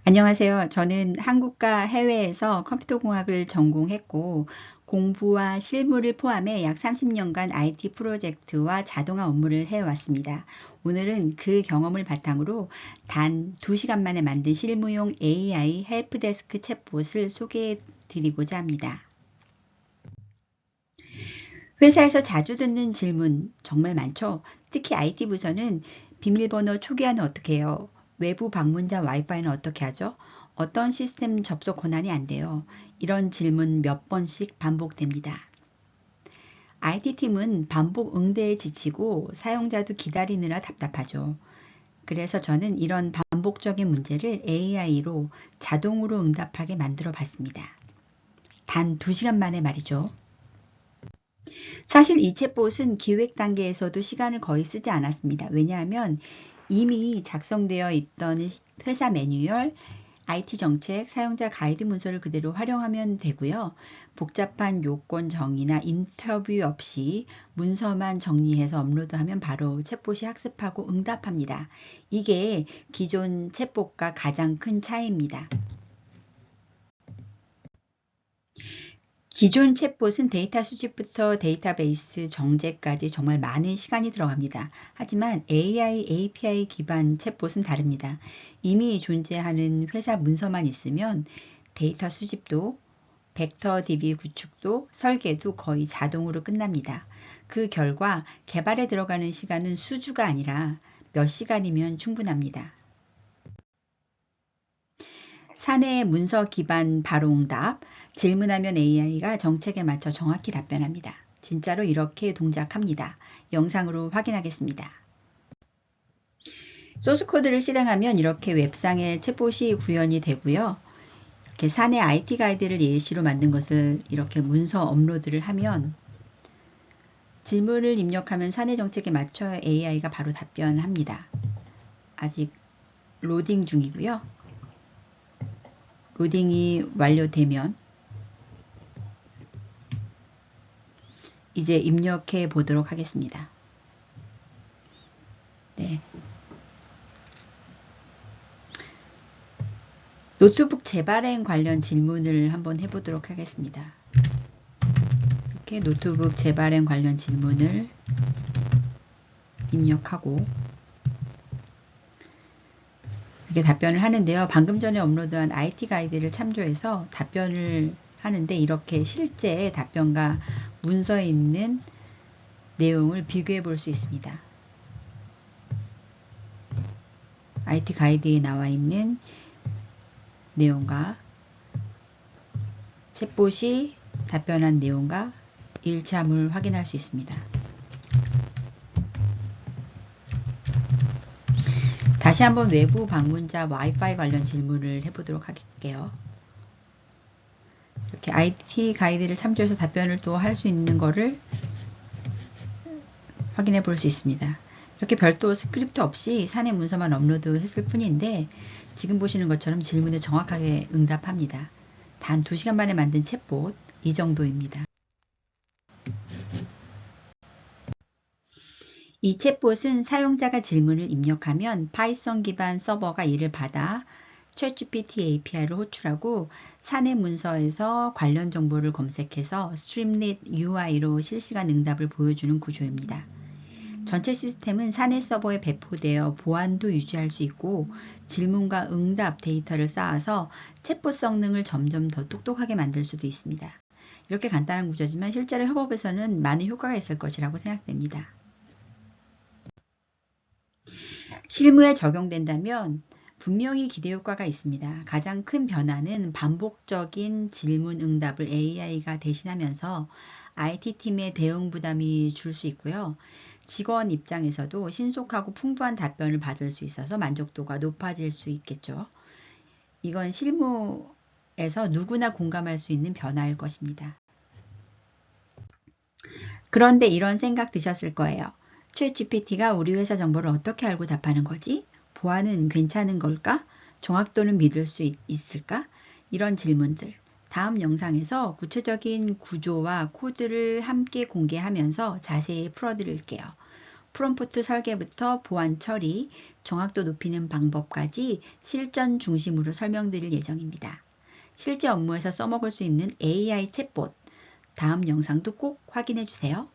안녕하세요. 저는 한국과 해외에서 컴퓨터공학을 전공했고, 공부와 실무를 포함해 약 30년간 IT 프로젝트와 자동화 업무를 해왔습니다. 오늘은 그 경험을 바탕으로 단 2시간 만에 만든 실무용 AI 헬프데스크 챗봇을 소개해 드리고자 합니다. 회사에서 자주 듣는 질문 정말 많죠? 특히 IT 부서는 비밀번호 초기화는 어떻게 해요? 외부 방문자 와이파이는 어떻게 하죠? 어떤 시스템 접속 권한이 안 돼요? 이런 질문 몇 번씩 반복됩니다. IT팀은 반복 응대에 지치고 사용자도 기다리느라 답답하죠. 그래서 저는 이런 반복적인 문제를 AI로 자동으로 응답하게 만들어 봤습니다. 단 2시간 만에 말이죠. 사실 이 챗봇은 기획 단계에서도 시간을 거의 쓰지 않았습니다. 왜냐하면 이미 작성되어 있던 회사 매뉴얼, IT 정책, 사용자 가이드 문서를 그대로 활용하면 되고요. 복잡한 요건 정의나 인터뷰 없이 문서만 정리해서 업로드하면 바로 챗봇이 학습하고 응답합니다. 이게 기존 챗봇과 가장 큰 차이입니다. 기존 챗봇은 데이터 수집부터 데이터베이스 정제까지 정말 많은 시간이 들어갑니다. 하지만 AI, API 기반 챗봇은 다릅니다. 이미 존재하는 회사 문서만 있으면 데이터 수집도, 벡터 DB 구축도, 설계도 거의 자동으로 끝납니다. 그 결과 개발에 들어가는 시간은 수주가 아니라 몇 시간이면 충분합니다. 사내 문서 기반 바로응답, 질문하면 AI가 정책에 맞춰 정확히 답변합니다. 진짜로 이렇게 동작합니다. 영상으로 확인하겠습니다. 소스 코드를 실행하면 이렇게 웹상에 챗봇이 구현이 되고요. 이렇게 사내 IT 가이드를 예시로 만든 것을 이렇게 문서 업로드를 하면 질문을 입력하면 사내 정책에 맞춰 AI가 바로 답변합니다. 아직 로딩 중이고요. 로딩이 완료되면 이제 입력해 보도록 하겠습니다. 네. 노트북 재발행 관련 질문을 한번 해보도록 하겠습니다. 이렇게 노트북 재발행 관련 질문을 입력하고 이렇게 답변을 하는데요. 방금 전에 업로드한 IT 가이드를 참조해서 답변을 하는데 이렇게 실제 답변과 문서에 있는 내용을 비교해 볼 수 있습니다. IT 가이드에 나와 있는 내용과 챗봇이 답변한 내용과 일치함을 확인할 수 있습니다. 다시 한번 외부 방문자 와이파이 관련 질문을 해보도록 할게요. 이렇게 IT 가이드를 참조해서 답변을 또 할 수 있는 거를 확인해 볼 수 있습니다. 이렇게 별도 스크립트 없이 사내 문서만 업로드 했을 뿐인데 지금 보시는 것처럼 질문에 정확하게 응답합니다. 단 2시간 만에 만든 챗봇 이 정도입니다. 이 챗봇은 사용자가 질문을 입력하면 파이썬 기반 서버가 이를 받아 챗GPT API를 호출하고 사내 문서에서 관련 정보를 검색해서 스트림릿 UI로 실시간 응답을 보여주는 구조입니다. 전체 시스템은 사내 서버에 배포되어 보안도 유지할 수 있고 질문과 응답 데이터를 쌓아서 챗봇 성능을 점점 더 똑똑하게 만들 수도 있습니다. 이렇게 간단한 구조지만 실제로 협업에서는 많은 효과가 있을 것이라고 생각됩니다. 실무에 적용된다면 분명히 기대 효과가 있습니다. 가장 큰 변화는 반복적인 질문 응답을 AI가 대신하면서 IT팀의 대응 부담이 줄 수 있고요. 직원 입장에서도 신속하고 풍부한 답변을 받을 수 있어서 만족도가 높아질 수 있겠죠. 이건 실무에서 누구나 공감할 수 있는 변화일 것입니다. 그런데 이런 생각 드셨을 거예요. 챗GPT가 우리 회사 정보를 어떻게 알고 답하는 거지? 보안은 괜찮은 걸까? 정확도는 믿을 수 있을까? 이런 질문들. 다음 영상에서 구체적인 구조와 코드를 함께 공개하면서 자세히 풀어드릴게요. 프롬프트 설계부터 보안 처리, 정확도 높이는 방법까지 실전 중심으로 설명드릴 예정입니다. 실제 업무에서 써먹을 수 있는 AI 챗봇, 다음 영상도 꼭 확인해 주세요.